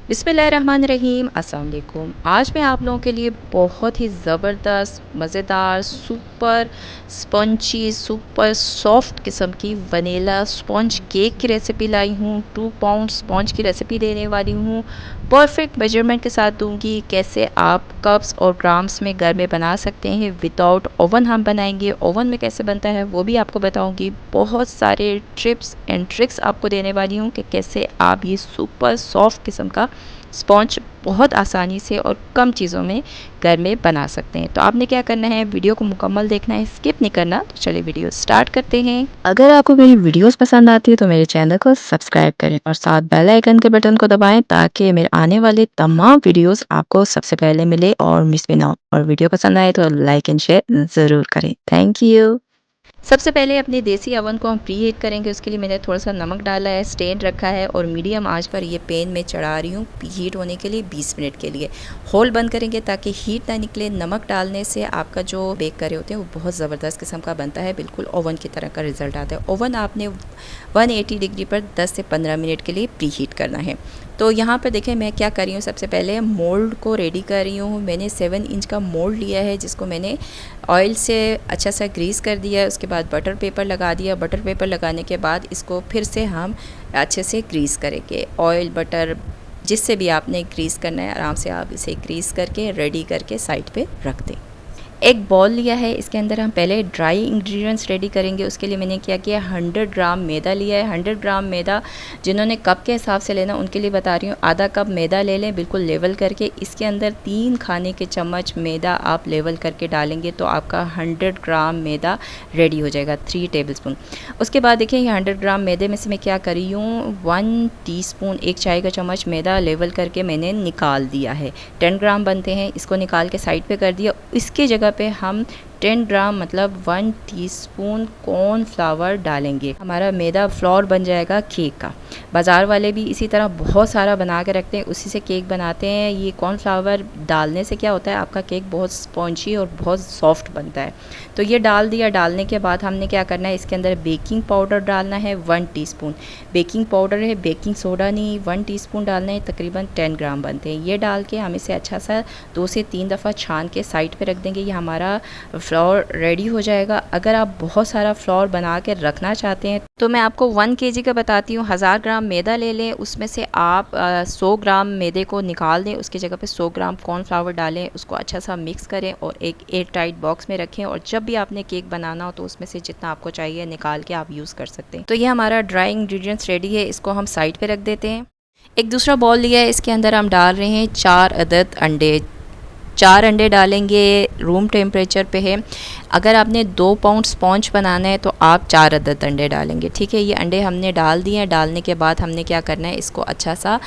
बिस्मिल्लाहिर्रहमानिर्रहीम। अस्सलाम वालेकुम। आज मैं आप लोगों के लिए बहुत ही ज़बरदस्त, मज़ेदार, सुपर स्पंची, सुपर सॉफ्ट किस्म की वनीला स्पंज केक की रेसिपी लाई हूँ। 2 पाउंड स्पंज की रेसिपी देने वाली हूँ। परफेक्ट मेजरमेंट के साथ दूंगी। कैसे आप कप्स और ग्राम्स में घर में बना सकते हैं। विदाउट ओवन हम बनाएंगे। ओवन में कैसे बनता है वो भी आपको बताऊंगी। बहुत सारे टिप्स एंड ट्रिक्स आपको देने वाली हूँ कि कैसे आप ये सुपर सॉफ्ट किस्म का स्पॉन्ज बहुत आसानी से और कम चीज़ों में घर में बना सकते हैं। तो आपने क्या करना है, वीडियो को मुकम्मल देखना है, स्किप नहीं करना। तो चलिए वीडियो स्टार्ट करते हैं। अगर आपको मेरी वीडियोस पसंद आती है तो मेरे चैनल को सब्सक्राइब करें और साथ बेल आइकन के बटन को दबाएं ताकि मेरे आने वाले तमाम वीडियोस आपको सबसे पहले मिले और मिस भी ना हो। और वीडियो पसंद आए तो लाइक एंड शेयर ज़रूर करें। Thank you. सबसे पहले अपने देसी ओवन को हम प्री हीट करेंगे। उसके लिए मैंने थोड़ा सा नमक डाला है, स्टैंड रखा है और मीडियम आंच पर ये पैन में चढ़ा रही हूँ प्री हीट होने के लिए 20 मिनट के लिए। होल बंद करेंगे ताकि हीट ना निकले। नमक डालने से आपका जो बेक करे होते हैं वो बहुत ज़बरदस्त किस्म का बनता है, बिल्कुल ओवन की तरह का रिजल्ट आता है। ओवन आपने 180 डिग्री पर 10 से 15 मिनट के लिए प्री हीट करना है। तो यहाँ पर देखें मैं क्या कर रही हूँ, सबसे पहले मोल्ड को रेडी कर रही हूँ। मैंने 7 इंच का मोल्ड लिया है जिसको मैंने ऑयल से अच्छा सा ग्रीस कर दिया है। उसके बाद बटर पेपर लगा दिया। बटर पेपर लगाने के बाद इसको फिर से हम अच्छे से ग्रीस करेंगे। ऑयल बटर जिससे भी आपने ग्रीस करना है आराम से आप इसे ग्रीस करके रेडी करके साइड पे रख दें। एक बॉल लिया है, इसके अंदर हम पहले ड्राई इंग्रेडिएंट्स रेडी करेंगे। उसके लिए मैंने क्या किया, 100 ग्राम मैदा लिया है। 100 ग्राम मैदा जिन्होंने कप के हिसाब से लेना उनके लिए बता रही हूँ। आधा कप मैदा ले लें बिल्कुल लेवल करके। इसके अंदर 3 खाने के चम्मच मैदा आप लेवल करके डालेंगे तो आपका 100 ग्राम मैदा रेडी हो जाएगा, 3 टेबलस्पून। उसके बाद देखिए ये 100 ग्राम मैदे में से मैं क्या कर रही हूँ, 1 टीस्पून 1 चाय का चम्मच मैदा लेवल करके मैंने निकाल दिया है। 10 ग्राम बनते हैं, इसको निकाल के साइड पे कर दिया। इसके जगह पे हम 10 ग्राम मतलब 1 टीस्पून कॉर्नफ्लावर डालेंगे। हमारा मैदा फ्लोर बन जाएगा केक का। बाज़ार वाले भी इसी तरह बहुत सारा बना के रखते हैं, उसी से केक बनाते हैं। ये कॉर्नफ्लावर डालने से क्या होता है, आपका केक बहुत स्पॉन्जी और बहुत सॉफ्ट बनता है। तो ये डाल दिया। डालने के बाद हमने क्या करना है, इसके अंदर बेकिंग पाउडर डालना है 1 टीस्पून। बेकिंग पाउडर है, बेकिंग सोडा नहीं। 1 टीस्पून डालना है, तकरीबन 10 ग्राम बनते हैं। ये डाल के हम इसे अच्छा सा 2 से 3 दफ़ा छान के साइड पे रख देंगे। ये हमारा फ्लोर रेडी हो जाएगा। अगर आप बहुत सारा फ्लोर बना के रखना चाहते हैं तो मैं आपको 1 केजी का बताती हूँ। 1000 ग्राम मैदा ले लें, उसमें से आप 100 ग्राम मैदे को निकाल दें। उसकी जगह पे 100 ग्राम कॉर्नफ्लावर डालें, उसको अच्छा सा मिक्स करें और एक एयर टाइट बॉक्स में रखें। और जब भी आपने केक बनाना हो तो उसमें से जितना आपको चाहिए निकाल के आप यूज़ कर सकते हैं। तो ये हमारा ड्राई इंग्रेडिएंट्स रेडी है, इसको हम साइड पे रख देते हैं। एक दूसरा बॉल लिया है, इसके अंदर हम डाल रहे हैं 4 अदद अंडे। 4 अंडे डालेंगे, रूम टेम्परेचर पे है। अगर आपने 2 पाउंड स्पॉन्ज बनाना है तो आप 4 अदद अंडे डालेंगे, ठीक है। ये अंडे हमने डाल दिए हैं। डालने के बाद हमने क्या करना है, इसको अच्छा सा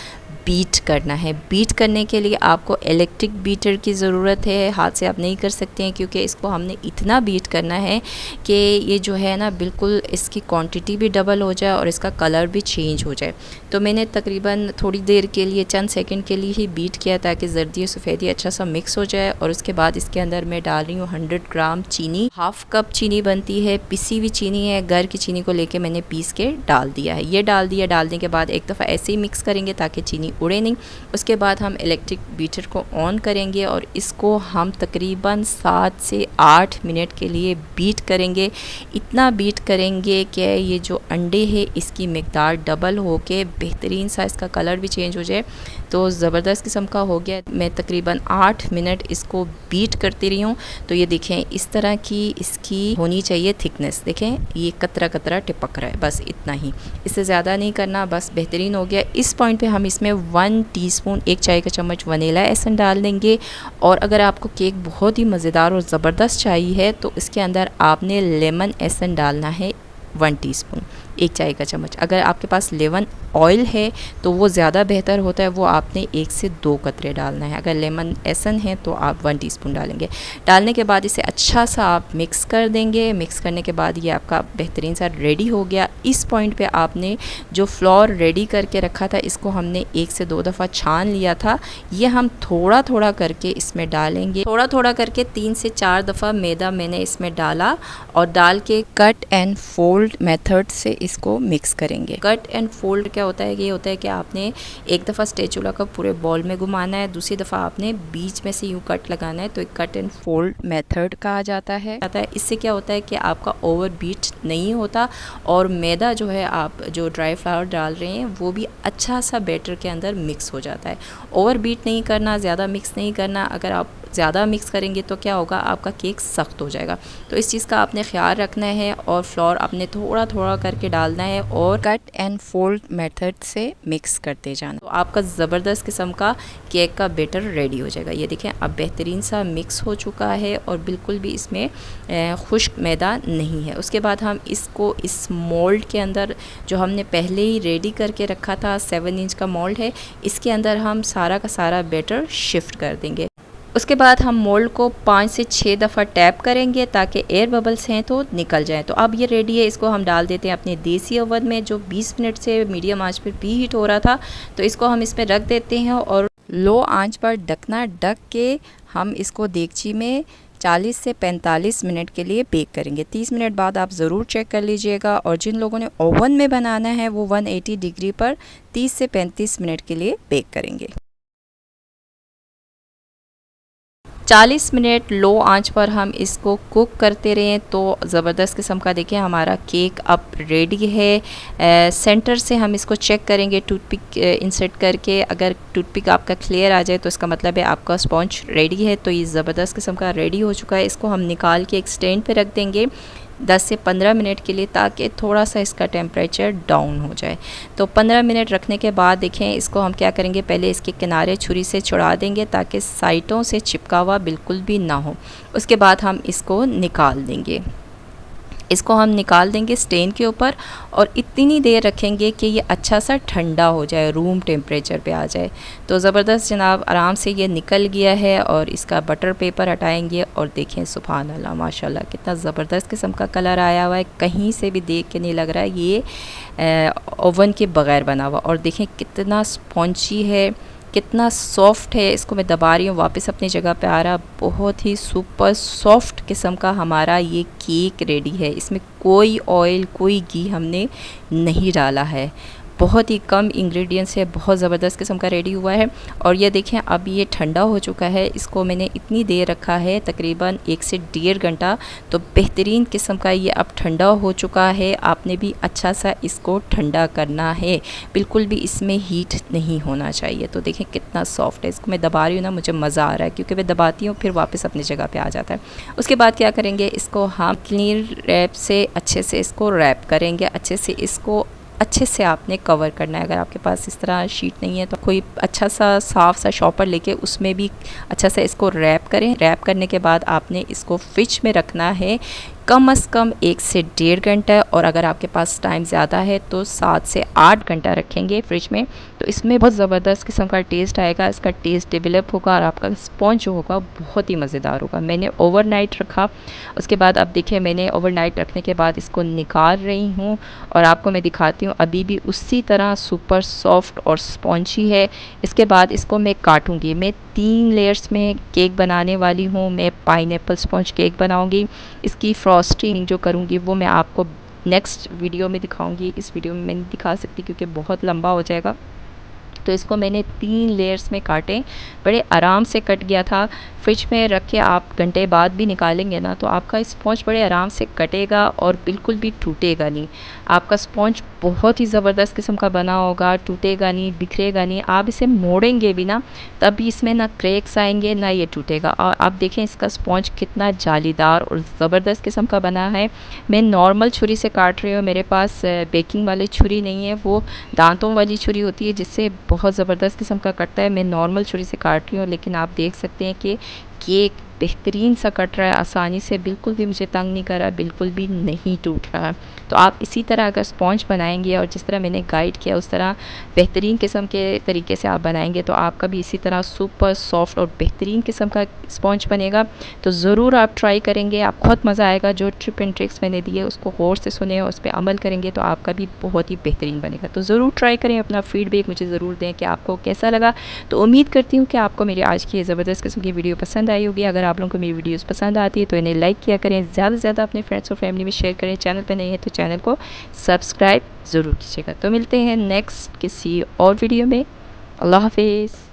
बीट करना है। बीट करने के लिए आपको इलेक्ट्रिक बीटर की ज़रूरत है, हाथ से आप नहीं कर सकते हैं क्योंकि इसको हमने इतना बीट करना है कि ये जो है ना बिल्कुल इसकी क्वांटिटी भी डबल हो जाए और इसका कलर भी चेंज हो जाए। तो मैंने तकरीबन थोड़ी देर के लिए, चंद सेकंड के लिए ही बीट किया ताकि जर्दी सफ़ेदी अच्छा सा मिक्स हो जाए। और उसके बाद इसके अंदर मैं डाल रही हूँ 100 ग्राम चीनी। हाफ़ कप चीनी बनती है, पिसी हुई चीनी है। घर की चीनी को लेके मैंने पीस के डाल दिया है। ये डाल दिया। डालने के बाद एक दफ़ा ऐसे ही मिक्स करेंगे ताकि चीनी उड़े नहीं। उसके बाद हम इलेक्ट्रिक बीटर को ऑन करेंगे और इसको हम तकरीबन 7 से 8 मिनट के लिए बीट करेंगे। इतना बीट करेंगे कि ये जो अंडे है इसकी मिकदार डबल हो के बेहतरीन सा इसका कलर भी चेंज हो जाए। तो ज़बरदस्त किस्म का हो गया। मैं तकरीबन 8 मिनट इसको बीट करती रही हूँ। तो ये देखें इस तरह की इसकी होनी चाहिए थिकनेस। देखें ये कतरा कतरा टिपक रहा है, बस इतना ही, इससे ज़्यादा नहीं करना, बस बेहतरीन हो गया। इस पॉइंट पे हम इसमें 1 टीस्पून 1 चाय का चम्मच वनीला एसेंस डाल देंगे। और अगर आपको केक बहुत ही मज़ेदार और ज़बरदस्त चाहिए है तो इसके अंदर आपने लेमन एसेंस डालना है 1 टीस्पून 1 चाय का चम्मच। अगर आपके पास लेमन ऑयल है तो वो ज़्यादा बेहतर होता है, वो आपने 1 से 2 कतरे डालना है। अगर लेमन एसेंस है तो आप 1 टीस्पून डालेंगे। डालने के बाद इसे अच्छा सा आप मिक्स कर देंगे। मिक्स करने के बाद ये आपका बेहतरीन सा रेडी हो गया। इस पॉइंट पे आपने जो फ्लोर रेडी करके रखा था इसको हमने 1 से 2 दफ़ा छान लिया था। ये हम थोड़ा थोड़ा करके इसमें डालेंगे। थोड़ा थोड़ा करके 3 से 4 दफ़ा मैदा मैंने इसमें डाला और डाल के कट एंड फोल्ड मेथड से इसको मिक्स करेंगे। कट एंड फोल्ड क्या होता है, ये होता है कि आपने एक दफ़ा स्पैचुला को पूरे बॉल में घुमाना है, दूसरी दफ़ा आपने बीच में से यूँ कट लगाना है, तो एक कट एंड फोल्ड मेथड कहा जाता है। इससे क्या होता है कि आपका ओवर बीट नहीं होता और मैदा जो है आप जो ड्राई फ्लावर डाल रहे हैं वो भी अच्छा सा बैटर के अंदर मिक्स हो जाता है। ओवर बीट नहीं करना, ज़्यादा मिक्स नहीं करना। अगर आप ज़्यादा मिक्स करेंगे तो क्या होगा, आपका केक सख्त हो जाएगा। तो इस चीज़ का आपने ख्याल रखना है और फ्लोर आपने थोड़ा थोड़ा करके डालना है और कट एंड फोल्ड मेथड से मिक्स करते जाना। तो आपका ज़बरदस्त किस्म का केक का बैटर रेडी हो जाएगा। ये देखें अब बेहतरीन सा मिक्स हो चुका है और बिल्कुल भी इसमें खुश्क मैदा नहीं है। उसके बाद हम इसको इस मोल्ड के अंदर जो हमने पहले ही रेडी करके रखा था, 7 इंच का मोल्ड है, इसके अंदर हम सारा का सारा बैटर शिफ्ट कर देंगे। उसके बाद हम मोल्ड को 5 से 6 दफ़ा टैप करेंगे ताकि एयर बबल्स हैं तो निकल जाएं। तो अब ये रेडी है, इसको हम डाल देते हैं अपने देसी ओवन में जो 20 मिनट से मीडियम आंच पर प्री हीट हो रहा था। तो इसको हम इसमें रख देते हैं और लो आंच पर ढकना ढक के हम इसको देगची में 40 से 45 मिनट के लिए बेक करेंगे। 30 मिनट बाद आप ज़रूर चेक कर लीजिएगा और जिन लोगों ने ओवन में बनाना है वो 180 डिग्री पर 30 से 35 मिनट के लिए बेक करेंगे। 40 मिनट लो आंच पर हम इसको कुक करते रहें तो ज़बरदस्त किस्म का देखिए हमारा केक अब रेडी है। सेंटर से हम इसको चेक करेंगे टूथपिक इंसर्ट करके। अगर टूथपिक आपका क्लियर आ जाए तो इसका मतलब है आपका स्पॉन्ज रेडी है। तो ये ज़बरदस्त किस्म का रेडी हो चुका है। इसको हम निकाल के एक स्टैंड पे रख देंगे 10 से 15 मिनट के लिए ताकि थोड़ा सा इसका टेम्परेचर डाउन हो जाए। तो 15 मिनट रखने के बाद देखें इसको हम क्या करेंगे, पहले इसके किनारे छुरी से छुड़ा देंगे ताकि साइडों से चिपका हुआ बिल्कुल भी ना हो। उसके बाद हम इसको निकाल देंगे। इसको हम निकाल देंगे स्टैंड के ऊपर और इतनी देर रखेंगे कि ये अच्छा सा ठंडा हो जाए, रूम टेम्परेचर पे आ जाए। तो ज़बरदस्त जनाब आराम से ये निकल गया है और इसका बटर पेपर हटाएंगे और देखें सुभान अल्लाह माशाल्लाह कितना ज़बरदस्त किस्म का कलर आया हुआ है। कहीं से भी देख के नहीं लग रहा है ये ओवन के बग़ैर बना हुआ। और देखें कितना स्पॉन्जी है, कितना सॉफ्ट है। इसको मैं दबा रही हूँ वापस अपनी जगह पे आ रहा। बहुत ही सुपर सॉफ्ट किस्म का हमारा ये केक रेडी है। इसमें कोई ऑयल कोई घी हमने नहीं डाला है, बहुत ही कम इंग्रेडिएंट्स है, बहुत ज़बरदस्त किस्म का रेडी हुआ है। और ये देखें अब ये ठंडा हो चुका है। इसको मैंने इतनी देर रखा है तकरीबन 1 से 1.5 घंटा। तो बेहतरीन किस्म का ये अब ठंडा हो चुका है। आपने भी अच्छा सा इसको ठंडा करना है, बिल्कुल भी इसमें हीट नहीं होना चाहिए। तो देखें कितना सॉफ्ट है। इसको मैं दबा रही हूँ ना, मुझे मज़ा आ रहा है क्योंकि मैं दबाती हूँ फिर वापस अपनी जगह पर आ जाता है। उसके बाद क्या करेंगे, इसको हम क्लीन रैप से अच्छे से इसको रैप करेंगे। अच्छे से आपने कवर करना है। अगर आपके पास इस तरह शीट नहीं है तो कोई अच्छा सा साफ़ सा शॉपर लेके उसमें भी अच्छा से इसको रैप करें। रैप करने के बाद आपने इसको फ्रिज में रखना है कम से कम 1 से 1.5 घंटा। और अगर आपके पास टाइम ज़्यादा है तो 7 से 8 घंटा रखेंगे फ्रिज में। तो इसमें बहुत ज़बरदस्त किस्म का टेस्ट आएगा, इसका टेस्ट डेवलप होगा और आपका स्पॉन्ज जो होगा बहुत ही मज़ेदार होगा। मैंने ओवरनाइट रखा। उसके बाद अब देखिए मैंने ओवरनाइट रखने के बाद इसको निकाल रही हूँ और आपको मैं दिखाती हूँ अभी भी उसी तरह सुपर सॉफ्ट और स्पॉन्जी है। इसके बाद इसको मैं काटूँगी। मैं 3 लेयर्स में केक बनाने वाली हूँ। मैं पाइनएप्पल स्पॉन्ज केक बनाऊँगी। इसकी फ्रॉस्टिंग जो करूँगी वो मैं आपको नेक्स्ट वीडियो में दिखाऊंगी। इस वीडियो में मैं नहीं दिखा सकती क्योंकि बहुत लंबा हो जाएगा। तो इसको मैंने 3 लेयर्स में काटे, बड़े आराम से कट गया था। फ्रिज में रख के आप घंटे बाद भी निकालेंगे ना तो आपका स्पॉन्ज बड़े आराम से कटेगा और बिल्कुल भी टूटेगा नहीं। आपका स्पॉन्ज बहुत ही ज़बरदस्त किस्म का बना होगा, टूटेगा नहीं, बिखरेगा नहीं। आप इसे मोड़ेंगे भी ना तब भी इसमें ना क्रैक्स आएंगे ना ये टूटेगा। और आप देखें इसका स्पॉन्ज कितना जालीदार और ज़बरदस्त किस्म का बना है। मैं नॉर्मल छुरी से काट रही हूँ, मेरे पास बेकिंग वाली छुरी नहीं है, वो दांतों वाली छुरी होती है जिससे बहुत ज़बरदस्त किस्म का कटता है। मैं नॉर्मल छुरी से काट रही हूँ लेकिन आप देख सकते हैं कि केक बेहतरीन सा कट रहा है आसानी से, बिल्कुल भी मुझे तंग नहीं कर रहा, बिल्कुल भी नहीं टूट रहा है। तो आप इसी तरह अगर स्पॉन्ज बनाएंगे और जिस तरह मैंने गाइड किया उस तरह बेहतरीन किस्म के तरीके से आप बनाएंगे तो आपका भी इसी तरह सुपर सॉफ्ट और बेहतरीन किस्म का स्पॉन्ज बनेगा। तो ज़रूर आप ट्राई करेंगे, आपको बहुत मज़ा आएगा। जो टिप एंड ट्रिक्स मैंने दिए उसको गौर से सुने और उस पर अमल करेंगे तो आपका भी बहुत ही बेहतरीन बनेगा। तो ज़रूर ट्राई करें, अपना फीडबैक मुझे ज़रूर दें कि आपको कैसा लगा। तो उम्मीद करती हूँ कि आपको मेरी आज की ज़बरदस्त किस्म की वीडियो पसंद आई होगी। अगर आप लोगों को मेरी वीडियोस पसंद आती है तो इन्हें लाइक किया करें, ज़्यादा से ज़्यादा अपने फ्रेंड्स और फैमिली में शेयर करें। चैनल पर नहीं है तो चैनल को सब्सक्राइब ज़रूर कीजिएगा। तो मिलते हैं नेक्स्ट किसी और वीडियो में। अल्लाह हाफिज़।